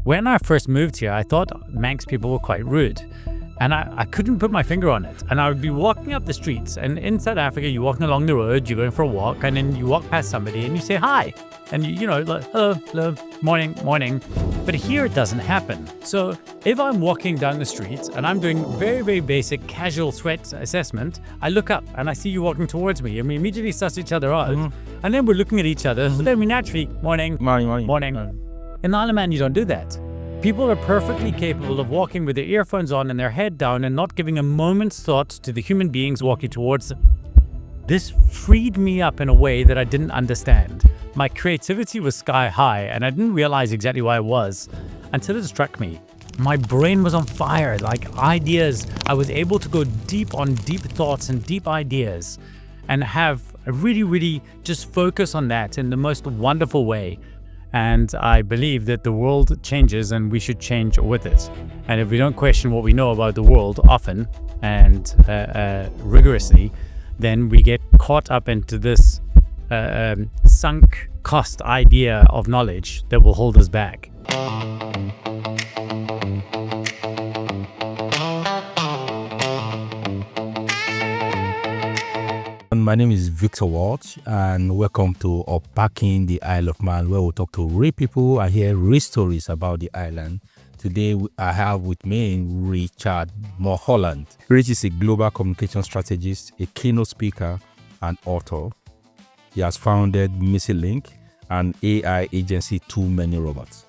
When I first moved here, I thought Manx people were quite rude. And I couldn't put my finger on it. And I would be walking up the streets. And in South Africa, you're walking along the road, you're going for a walk, and then you walk past somebody and you say hi. And you know, like, hello, morning. But here it doesn't happen. So if I'm walking down the streets and I'm doing very, very basic casual threat assessment, I look up and I see you walking towards me. And we immediately suss each other out. And then we're looking at each other. So then we naturally, morning. In Isle of Man, you don't do that. People are perfectly capable of walking with their earphones on and their head down and not giving a moment's thought to the human beings walking towards them. This freed me up in a way that I didn't understand. My creativity was sky high and I didn't realize exactly why it was until it struck me. My brain was on fire, like ideas. I was able to go deep on deep thoughts and deep ideas and have a really just focus on that in the most wonderful way. And I believe that the world changes and we should change with it. And if we don't question what we know about the world often and rigorously, then we get caught up into this sunk cost idea of knowledge that will hold us back. My name is Victor Walsh, and welcome to Unpacking the Isle of Man, where we talk to real people and hear real stories about the island. Today, I have with me Richard Mulholland. Rich is a global communication strategist, a keynote speaker, and author. He has founded Missing Link, an AI agency to many robots.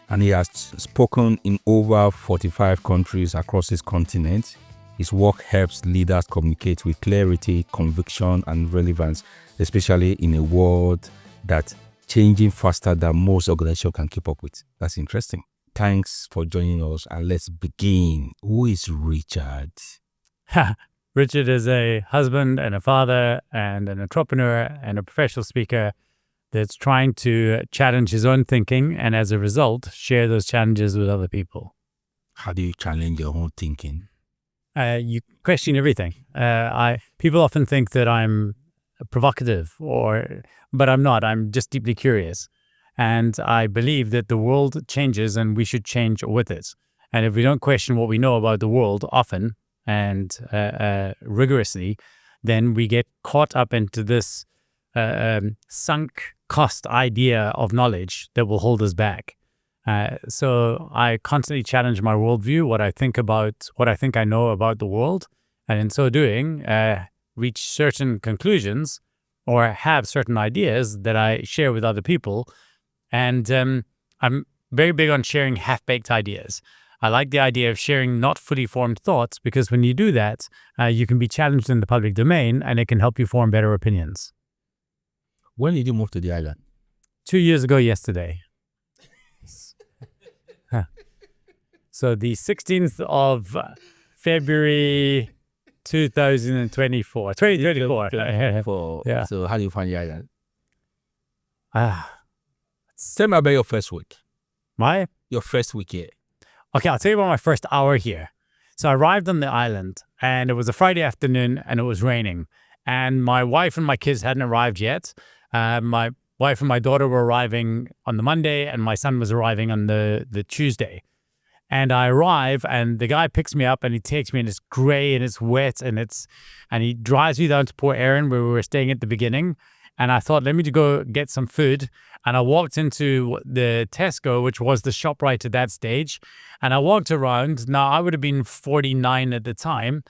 And he has spoken in over 45 countries across his continent. His work helps leaders communicate with clarity, conviction, and relevance, especially in a world that's changing faster than most organizations can keep up with. That's interesting. Thanks for joining us, and let's begin. Who is Richard? Richard is a husband and a father and an entrepreneur and a professional speaker that's trying to challenge his own thinking and as a result, share those challenges with other people. How do you challenge your own thinking? You question everything. People often think that I'm provocative, but I'm not. I'm just deeply curious. And I believe that the world changes and we should change with it. And if we don't question what we know about the world often and rigorously, then we get caught up into this sunk cost idea of knowledge that will hold us back. So I constantly challenge my worldview, what I think I know about the world, and in so doing, reach certain conclusions or have certain ideas that I share with other people. And I'm very big on sharing half-baked ideas. I like the idea of sharing not fully formed thoughts because when you do that, you can be challenged in the public domain and it can help you form better opinions. When did you move to the island? 2 years ago yesterday. So the 16th of February 2024. Yeah. So how do you find the island? Tell me about your first week. Your first week here. Okay, I'll tell you about my first hour here. So I arrived on the island and it was a Friday afternoon and it was raining. And my wife and my kids hadn't arrived yet. My wife and my daughter were arriving on the Monday and my son was arriving on the Tuesday. And I arrive and the guy picks me up and he takes me and it's gray and it's wet and he drives me down to Port Erin where we were staying at the beginning. And I thought, let me go get some food. And I walked into the Tesco, which was the shop right at that stage. And I walked around. Now I would have been 49 at the time,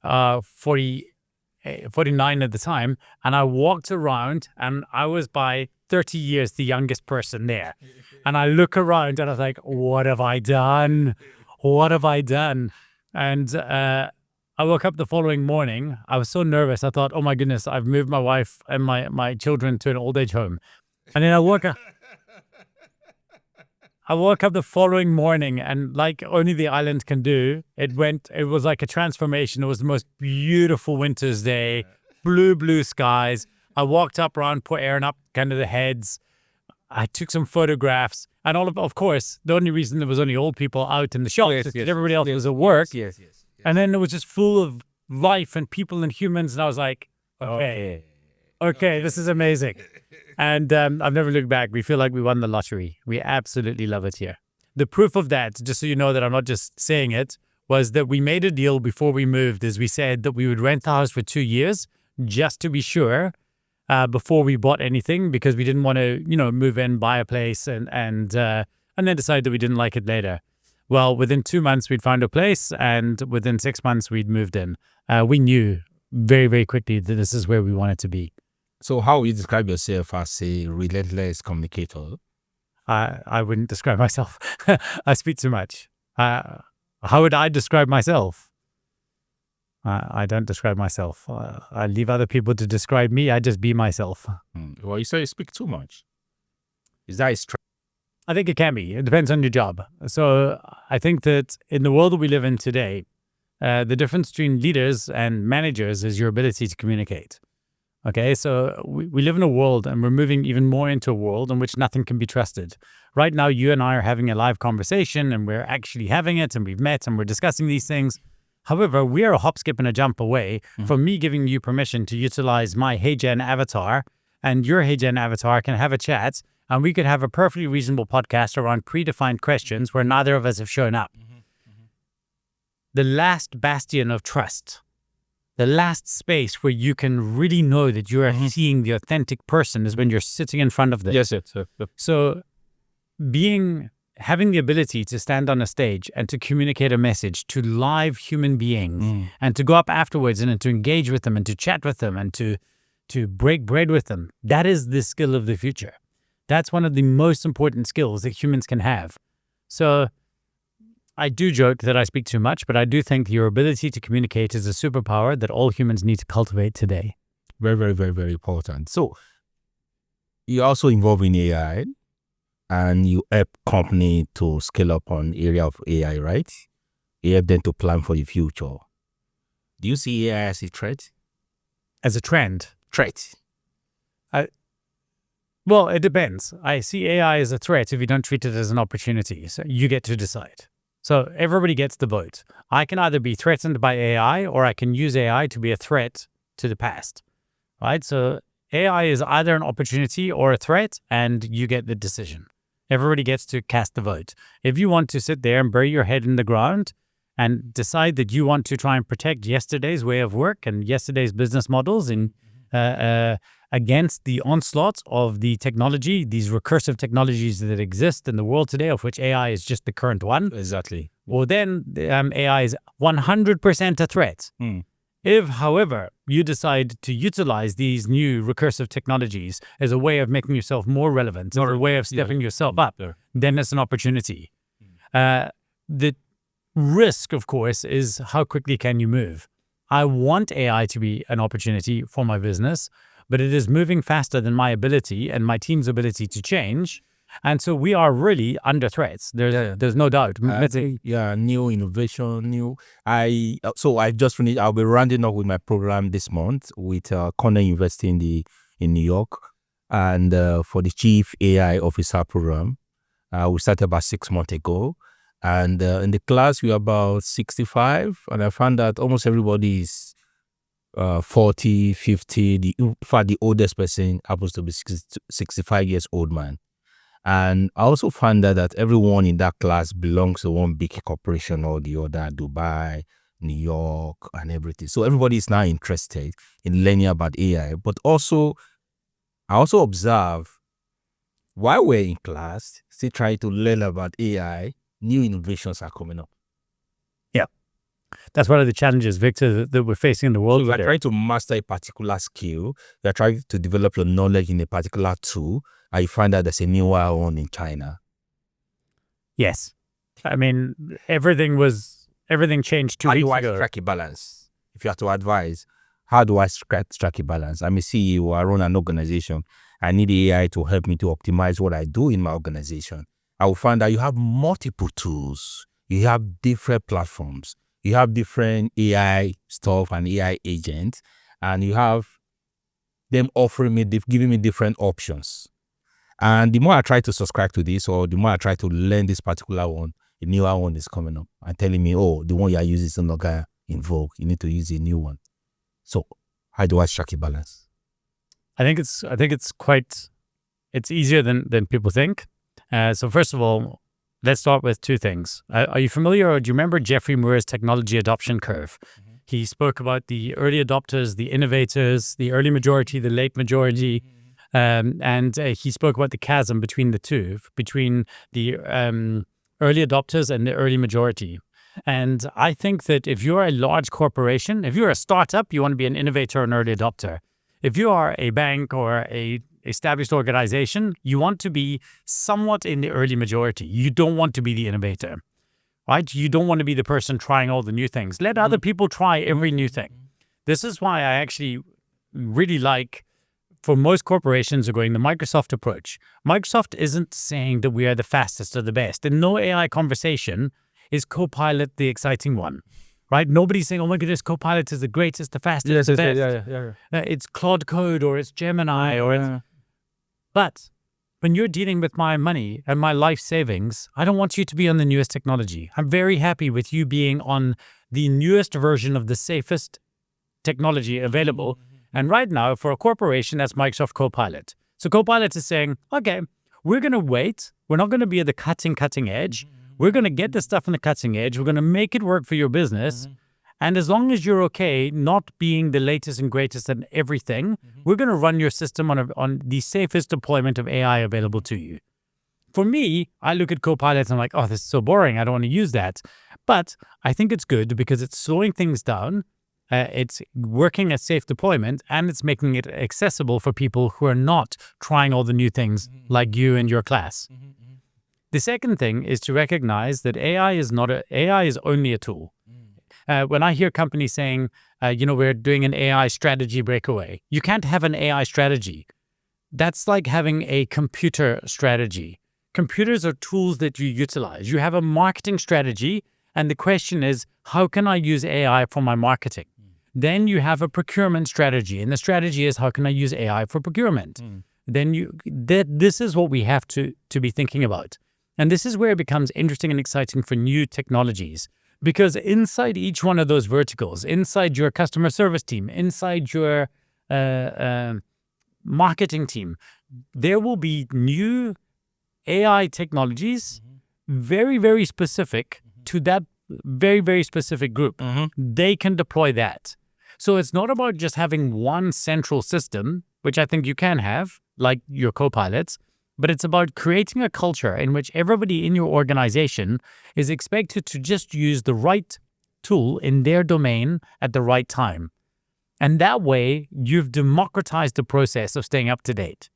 49 at the time. And I walked around and I was by 30 years the youngest person there. And I look around and I was like, what have I done? What have I done? And I woke up the following morning. I was so nervous. I thought, oh my goodness, I've moved my wife and my children to an old age home. And then I woke up the following morning and like only the island can do, it was like a transformation. It was the most beautiful winter's day, blue skies. I walked up around Port Erin, up kind of the heads. I took some photographs and of course, the only reason there was only old people out in the shops is that everybody else was at work. Yes. And then it was just full of life and people and humans. And I was like, okay, this is amazing. And I've never looked back. We feel like we won the lottery. We absolutely love it here. The proof of that, just so you know that I'm not just saying it, was that we made a deal before we moved, as we said that we would rent the house for 2 years just to be sure before we bought anything, because we didn't want to, move in, buy a place, and then decide that we didn't like it later. Well, within 2 months, we'd found a place, and within 6 months, we'd moved in. We knew very, very quickly that this is where we wanted to be. So how would you describe yourself as a relentless communicator? I wouldn't describe myself. I speak too much. How would I describe myself? I don't describe myself. I leave other people to describe me. I just be myself. Well, you say you speak too much. Is that a strength? I think it can be. It depends on your job. So I think that in the world that we live in today, the difference between leaders and managers is your ability to communicate. Okay, so we live in a world, and we're moving even more into a world in which nothing can be trusted. Right now, you and I are having a live conversation, and we're actually having it, and we've met, and we're discussing these things. However, we are a hop, skip, and a jump away from me giving you permission to utilize my HeyGen avatar, and your HeyGen avatar can have a chat, and we could have a perfectly reasonable podcast around predefined questions where neither of us have shown up. The last bastion of trust, the last space where you can really know that you are seeing the authentic person, is when you're sitting in front of them. Yes. So having the ability to stand on a stage and to communicate a message to live human beings and to go up afterwards and to engage with them and to chat with them and to break bread with them, that is the skill of the future. That's one of the most important skills that humans can have. So I do joke that I speak too much, but I do think your ability to communicate is a superpower that all humans need to cultivate today. Very, very, very, very important. So you're also involved in AI, and you help company to scale up on area of AI, right? You help them to plan for the future. Do you see AI as a threat? As a trend? Threat. Well, it depends. I see AI as a threat if you don't treat it as an opportunity. So you get to decide. So everybody gets the vote. I can either be threatened by AI, or I can use AI to be a threat to the past, right? So AI is either an opportunity or a threat, and you get the decision. Everybody gets to cast the vote. If you want to sit there and bury your head in the ground and decide that you want to try and protect yesterday's way of work and yesterday's business models and against the onslaught of the technology, these recursive technologies that exist in the world today, of which AI is just the current one. Exactly. Well, then AI is 100% a threat. If, however, you decide to utilize these new recursive technologies as a way of making yourself more relevant or a way of stepping yourself up, then it's an opportunity. The risk, of course, is how quickly can you move? I want AI to be an opportunity for my business, but it is moving faster than my ability and my team's ability to change. And so we are really under threats. There's no doubt. New innovation, I just finished. I'll be rounding up with my program this month with Cornell University in New York, and for the Chief AI Officer program. We started about 6 months ago, and in the class we are about 65, and I found that almost everybody is 40, 50. In fact, the oldest person happens to be 65 years old man. And I also found that everyone in that class belongs to one big corporation or the other, Dubai, New York, and everything. So everybody is now interested in learning about AI. But also, I also observe while we're in class, still trying to learn about AI, new innovations are coming up. Yeah. That's one of the challenges, Victor, that we're facing in the world. So you're trying to master a particular skill. You're trying to develop your knowledge in a particular tool. And you find that there's a newer one in China. Yes. I mean, everything changed 2 weeks ago. How do I strike a balance? If you have to advise, how do I strike a balance? I'm a CEO, I run an organization. I need AI to help me to optimize what I do in my organization. I will find that you have multiple tools. You have different platforms. You have different AI stuff and AI agents. And you have them offering me, giving me different options. And the more I try to subscribe to this, or the more I try to learn this particular one, a newer one is coming up and telling me, oh, the one you are using is no longer in vogue. You need to use a new one. So how do I strike a balance? I think it's quite It's easier than people think. So first of all, let's start with two things. Are you familiar, or do you remember Jeffrey Moore's technology adoption curve? He spoke about the early adopters, the innovators, the early majority, the late majority, and he spoke about the chasm between the two, between the early adopters and the early majority. And I think that if you're a large corporation, if you're a startup, you want to be an innovator or an early adopter. If you are a bank or a established organization, you want to be somewhat in the early majority. You don't want to be the innovator, right? You don't want to be the person trying all the new things. Let other people try every new thing. This is why I actually really like, for most corporations, are going the Microsoft approach. Microsoft isn't saying that we are the fastest or the best. In no AI conversation is Copilot the exciting one, right? Nobody's saying, oh my goodness, Copilot is the greatest, the fastest, the best. It's Claude Code or it's Gemini or it's... But when you're dealing with my money and my life savings, I don't want you to be on the newest technology. I'm very happy with you being on the newest version of the safest technology available. And right now, for a corporation, that's Microsoft Copilot. So Copilot is saying, okay, we're going to wait. We're not going to be at the cutting edge. We're going to get the stuff on the cutting edge. We're going to make it work for your business. And as long as you're okay not being the latest and greatest at everything, we're going to run your system on the safest deployment of AI available to you. For me, I look at Copilot and I'm like, oh, this is so boring. I don't want to use that. But I think it's good because it's slowing things down. It's working at safe deployment, and it's making it accessible for people who are not trying all the new things like you and your class. The second thing is to recognize that AI is only a tool. When I hear companies saying, we're doing an AI strategy breakaway, you can't have an AI strategy. That's like having a computer strategy. Computers are tools that you utilize. You have a marketing strategy, and the question is, how can I use AI for my marketing? Then you have a procurement strategy, and the strategy is, how can I use AI for procurement? Then this is what we have to be thinking about. And this is where it becomes interesting and exciting for new technologies, because inside each one of those verticals, inside your customer service team, inside your marketing team, there will be new AI technologies, very, very specific to that very, very specific group. They can deploy that. So it's not about just having one central system, which I think you can have, like your Copilots, but it's about creating a culture in which everybody in your organization is expected to just use the right tool in their domain at the right time. And that way, you've democratized the process of staying up to date.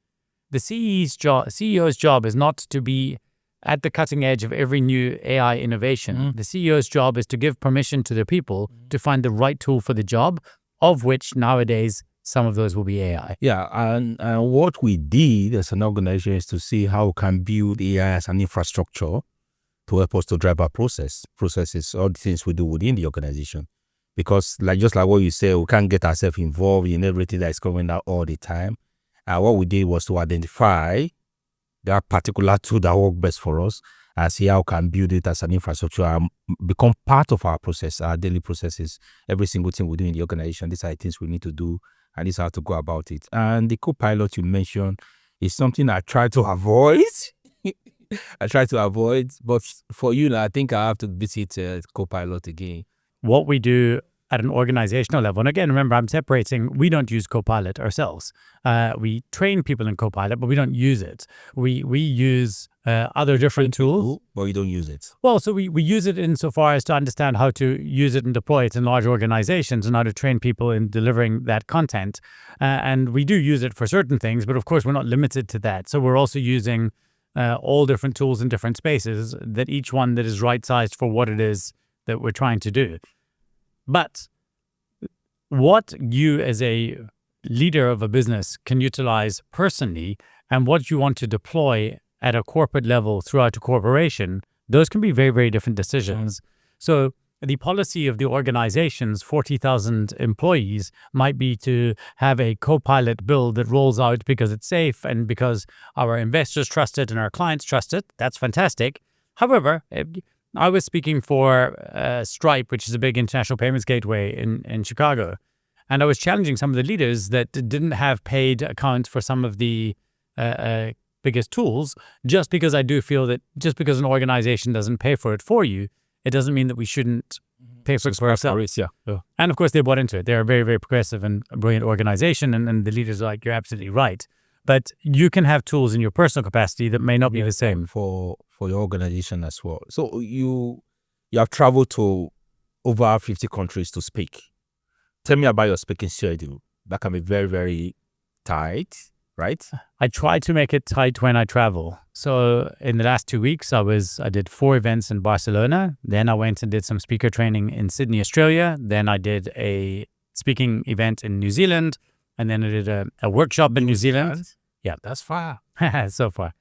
The CEO's job is not to be at the cutting edge of every new AI innovation. The CEO's job is to give permission to their people to find the right tool for the job, of which nowadays some of those will be AI. Yeah, and what we did as an organization is to see how we can build AI as an infrastructure to help us to drive our processes, all the things we do within the organization. Because just like what you say, we can't get ourselves involved in everything that is coming out all the time. And what we did was to identify that particular tool that works best for us and see how we can build it as an infrastructure and become part of our process, our daily processes. Every single thing we do in the organization, these are the things we need to do, and this is how to go about it. And the Copilot you mentioned is something I try to avoid. But for you, I think I have to visit Copilot again. What we do at an organizational level, and again, remember, I'm separating, we don't use Copilot ourselves. We train people in Copilot, but we don't use it. We use other different tools. But you don't use it. Well, so we use it insofar as to understand how to use it and deploy it in large organizations and how to train people in delivering that content. And we do use it for certain things, but of course, we're not limited to that. So we're also using all different tools in different spaces, that each one that is right-sized for what it is that we're trying to do. But what you as a leader of a business can utilize personally and what you want to deploy at a corporate level throughout a corporation, those can be very, very different decisions. So the policy of the organization's 40,000 employees might be to have a Copilot build that rolls out because it's safe and because our investors trust it and our clients trust it. That's fantastic. However, I was speaking for Stripe, which is a big international payments gateway in Chicago. And I was challenging some of the leaders that didn't have paid accounts for some of the biggest tools, just because I do feel that just because an organization doesn't pay for it for you, it doesn't mean that we shouldn't pay for it for ourselves. Yeah. And of course, they bought into it. They're a very, very progressive and brilliant organization, and the leaders are like, you're absolutely right. But you can have tools in your personal capacity that may not be the same for your organization as well. So you have traveled to over 50 countries to speak. Tell me about your speaking schedule. That can be very, very tight, right? I try to make it tight when I travel. So in the last 2 weeks, I did 4 events in Barcelona. Then I went and did some speaker training in Sydney, Australia. Then I did a speaking event in New Zealand. And then I did a workshop in New Zealand. Yeah, That's far. so far.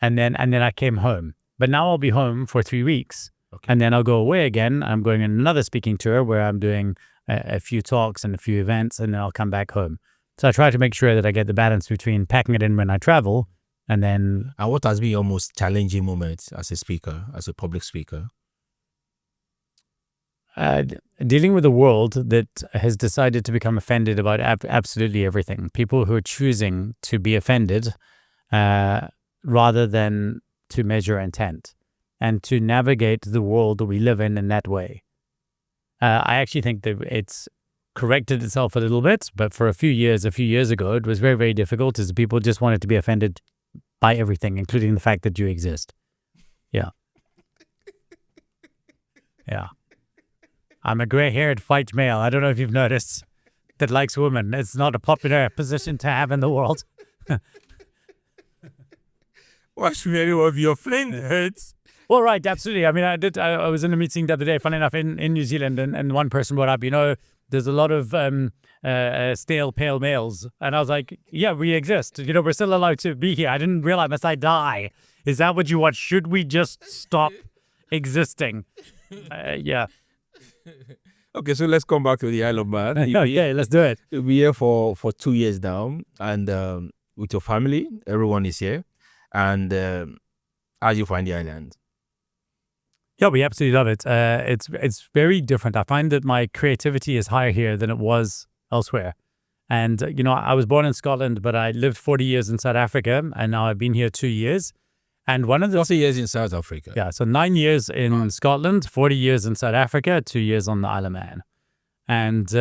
And then I came home. But now I'll be home for 3 weeks. Okay. And then I'll go away again. I'm going on another speaking tour where I'm doing a few talks and a few events, and then I'll come back home. So I try to make sure that I get the balance between packing it in when I travel and then... And what has been your most challenging moment as a speaker, as a public speaker? Dealing with a world that has decided to become offended about absolutely everything. People who are choosing to be offended rather than to measure intent and to navigate the world that we live in that way. I actually think that it's corrected itself a little bit, but for a few years ago, it was very, very difficult as people just wanted to be offended by everything, including the fact that you exist. Yeah. Yeah. I'm a gray-haired white male. I don't know if you've noticed, that likes women. It's not a popular position to have in the world. What's really of your friends? Well, right, absolutely. I mean, I was in a meeting the other day, funny enough, in New Zealand, and one person brought up, there's a lot of stale, pale males. And I was like, yeah, we exist. We're still allowed to be here. I didn't realize, must I die? Is that what you want? Should we just stop existing? Yeah. Okay, so let's come back to the Isle of Man. Yeah, let's do it. You'll be here for 2 years now, and with your family, everyone is here. And how do you find the island? Yeah, we absolutely love it. It's very different. I find that my creativity is higher here than it was elsewhere. And, I was born in Scotland, but I lived 40 years in South Africa, and now I've been here 2 years. And one of the... 40 years in South Africa. Yeah, so 9 years in Scotland, 40 years in South Africa, 2 years on the Isle of Man. And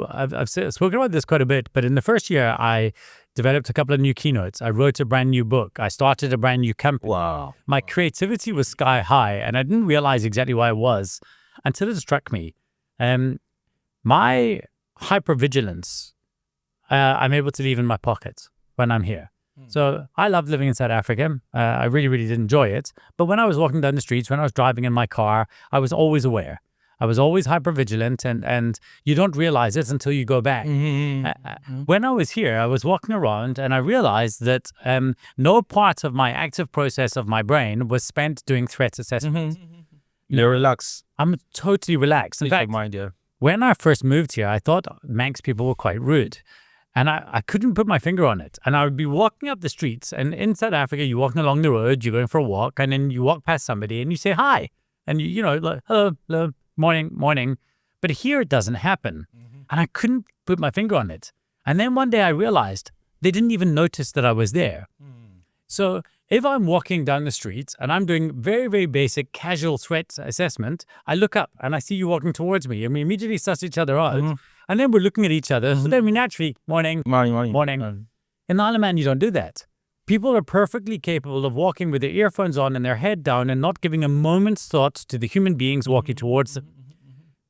I've spoken about this quite a bit, but in the first year, I developed a couple of new keynotes. I wrote a brand new book. I started a brand new company. Wow. My creativity was sky high, and I didn't realize exactly why it was until it struck me. My hypervigilance, I'm able to leave in my pocket when I'm here. So I loved living in South Africa. I really, really did enjoy it. But when I was walking down the streets, when I was driving in my car, I was always aware. I was always hypervigilant, and you don't realize it until you go back. When I was here, I was walking around and I realized that no part of my active process of my brain was spent doing threat assessment. You're relaxed. I'm totally relaxed. In fact, when I first moved here, I thought Manx people were quite rude. And I couldn't put my finger on it. And I would be walking up the streets, and in South Africa, you're walking along the road, you're going for a walk, and then you walk past somebody and you say hi. And like, hello, morning. But here it doesn't happen. And I couldn't put my finger on it. And then one day I realized they didn't even notice that I was there. So if I'm walking down the street and I'm doing very, very basic casual threat assessment, I look up and I see you walking towards me, and we immediately suss each other out. And then we're looking at each other. So then we naturally, morning. In the Isle of Man, you don't do that. People are perfectly capable of walking with their earphones on and their head down and not giving a moment's thought to the human beings walking towards them.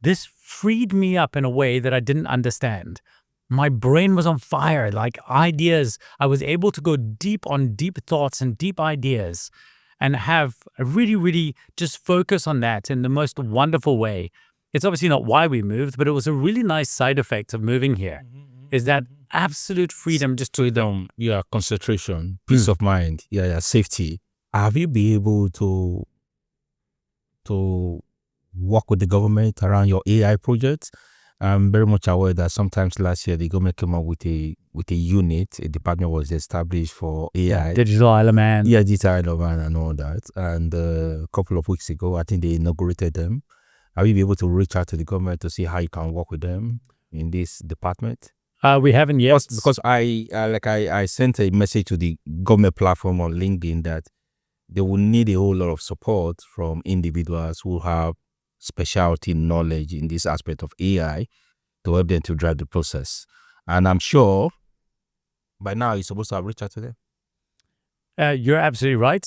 This freed me up in a way that I didn't understand. My brain was on fire, like ideas. I was able to go deep on deep thoughts and deep ideas and have a really, really just focus on that in the most wonderful way. It's obviously not why we moved, but it was a really nice side effect of moving here, is that absolute freedom just to them. Yeah, concentration, peace of mind, safety. Have you been able to work with the government around your AI project? I'm very much aware that sometimes last year the government came up with a unit, a department was established for AI. Digital Isle of Man. Yeah, Digital Isle of Man and all that. And a couple of weeks ago, I think they inaugurated them. Have you been able to reach out to the government to see how you can work with them in this department? We haven't yet. Because I sent a message to the government platform on LinkedIn that they will need a whole lot of support from individuals who have specialty knowledge in this aspect of AI to help them to drive the process. And I'm sure by now you're supposed to have reached out to them. You're absolutely right.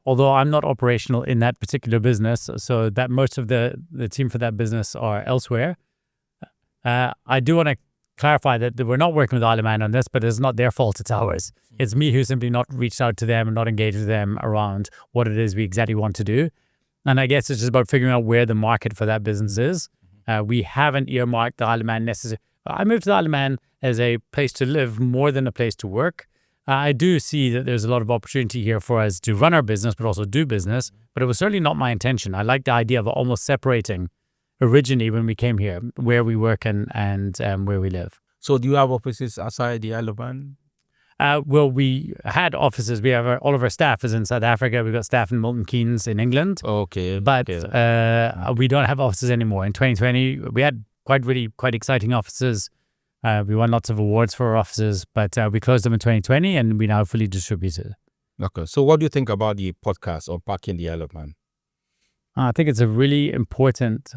Although I'm not operational in that particular business, so that most of the team for that business are elsewhere. I do want to clarify that we're not working with Isle of Man on this, but it's not their fault, it's ours. It's me who's simply not reached out to them and not engaged with them around what it is we exactly want to do. And I guess it's just about figuring out where the market for that business is. We haven't earmarked the Isle of Man necessarily. I moved to the Isle of Man as a place to live more than a place to work. I do see that there's a lot of opportunity here for us to run our business, but also do business. But it was certainly not my intention. I like the idea of almost separating originally when we came here, where we work and where we live. So do you have offices outside the Isle of Man? Well, we had offices. We have all of our staff is in South Africa. We've got staff in Milton Keynes in England. Okay. But we don't have offices anymore. In 2020, we had quite exciting offices. We won lots of awards for our offices, but we closed them in 2020 and we now fully distributed. Okay. So what do you think about the podcast on Parking the Isle of Man? I think it's a really important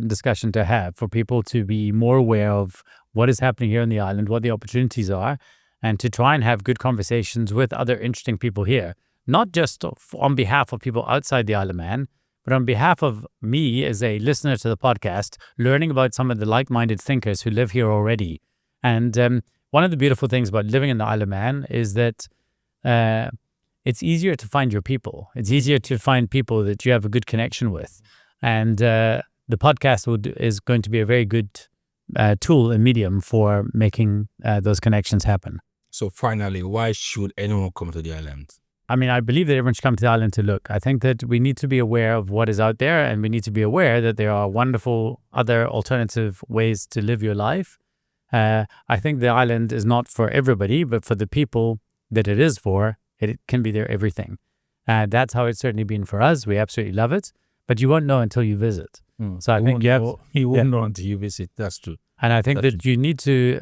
discussion to have for people to be more aware of what is happening here on the island, what the opportunities are, and to try and have good conversations with other interesting people here, not just on behalf of people outside the Isle of Man, but on behalf of me as a listener to the podcast, learning about some of the like-minded thinkers who live here already. And one of the beautiful things about living in the Isle of Man is that it's easier to find your people. It's easier to find people that you have a good connection with. And the podcast is going to be a very good tool and medium for making those connections happen. So finally, why should anyone come to the island? I mean, I believe that everyone should come to the island to look. I think that we need to be aware of what is out there, and we need to be aware that there are wonderful other alternative ways to live your life. I think the island is not for everybody, but for the people that it is for, it can be their everything. That's how it's certainly been for us. We absolutely love it, but you won't know until you visit. So I think you won't know until you visit. That's true. And I think that you need to,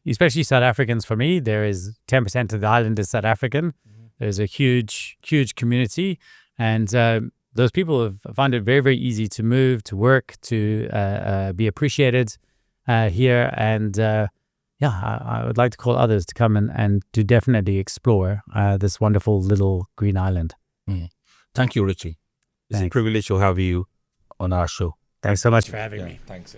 especially South Africans, for me, there is 10% of the island is South African. There's a huge community. And those people have found it very, very easy to move, to work, to be appreciated here. And I would like to call others to come and to definitely explore this wonderful little green island. Thank you, Richie. It's a privilege to have you on our show. Thanks so much for having me. Thanks.